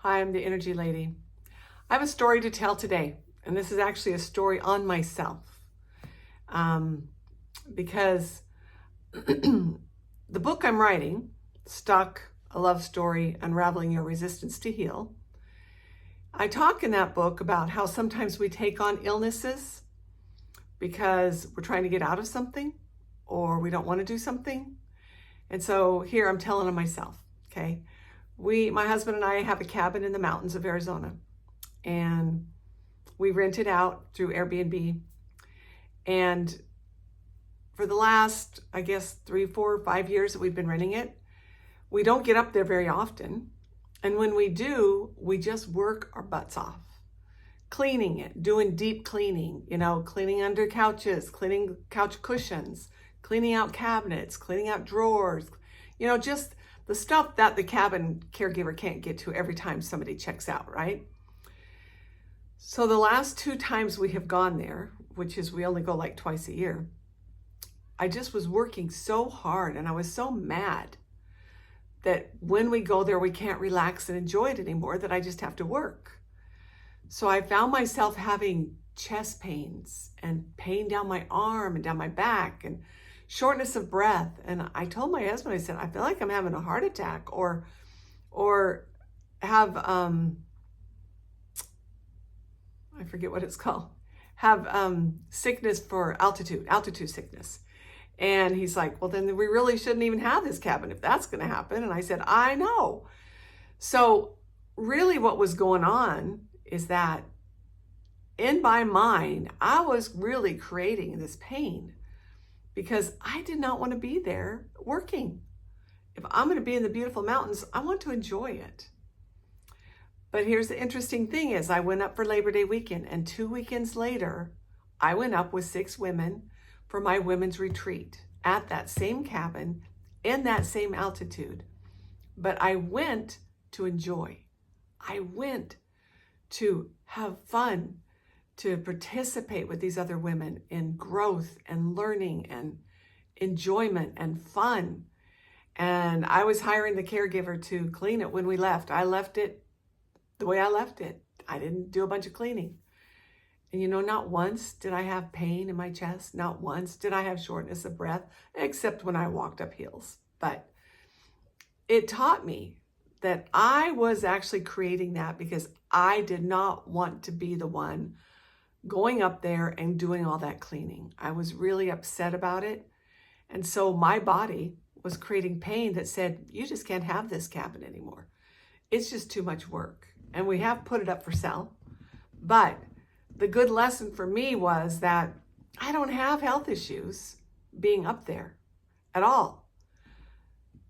Hi, I'm the Energy Lady. I have a story to tell today, and this is actually a story on myself. Because the book I'm writing, Stuck, a Love Story, Unraveling Your Resistance to Heal, I talk in that book about how sometimes we take on illnesses because we're trying to get out of something or we don't want to do something. And so here I'm telling on myself, okay? My husband and I have a cabin in the mountains of Arizona, and we rent it out through Airbnb. And for the last, I guess, 3, 4, 5 years that we've been renting it, we don't get up there very often. And when we do, we just work our butts off. Cleaning it, doing deep cleaning, cleaning under couches, cleaning couch cushions, cleaning out cabinets, cleaning out drawers, just the stuff that the cabin caregiver can't get to every time somebody checks out, right? So the last 2 times we have gone there, which is we only go like twice a year, I just was working so hard and I was so mad that when we go there, we can't relax and enjoy it anymore, that I just have to work. So I found myself having chest pains and pain down my arm and down my back and shortness of breath. And I told my husband, I said, I feel like I'm having a heart attack or have, I forget what it's called, have sickness for altitude sickness. And he's like, well, then we really shouldn't even have this cabin if that's going to happen. And I said, I know. So really what was going on is that in my mind, I was really creating this pain because I did not want to be there working. If I'm going to be in the beautiful mountains, I want to enjoy it. But here's the interesting thing is I went up for Labor Day weekend, and 2 weekends later, I went up with 6 women for my women's retreat at that same cabin in that same altitude. But I went to enjoy. I went to have fun, to participate with these other women in growth and learning and enjoyment and fun. And I was hiring the caregiver to clean it when we left. I left it the way I left it. I didn't do a bunch of cleaning. And not once did I have pain in my chest. Not once did I have shortness of breath, except when I walked up hills. But it taught me that I was actually creating that because I did not want to be the one going up there and doing all that cleaning. I was really upset about it. And so my body was creating pain that said, you just can't have this cabin anymore. It's just too much work. And we have put it up for sale. But the good lesson for me was that I don't have health issues being up there at all.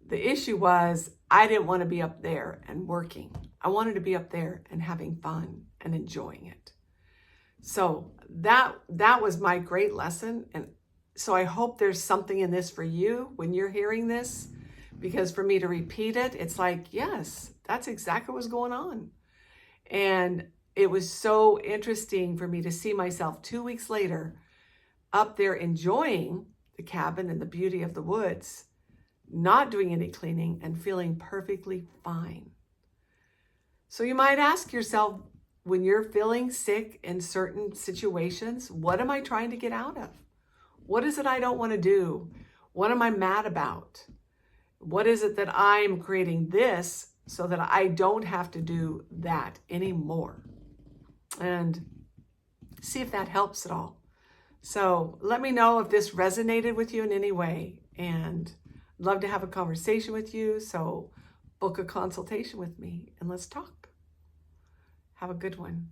The issue was I didn't want to be up there and working. I wanted to be up there and having fun and enjoying it. So that was my great lesson. And so I hope there's something in this for you when you're hearing this, because for me to repeat it, it's like, yes, that's exactly what's going on. And it was so interesting for me to see myself 2 weeks later up there enjoying the cabin and the beauty of the woods, not doing any cleaning and feeling perfectly fine. So you might ask yourself, when you're feeling sick in certain situations, what am I trying to get out of? What is it I don't want to do? What am I mad about? What is it that I'm creating this so that I don't have to do that anymore? And see if that helps at all. So let me know if this resonated with you in any way, and I'd love to have a conversation with you. So book a consultation with me and let's talk. Have a good one.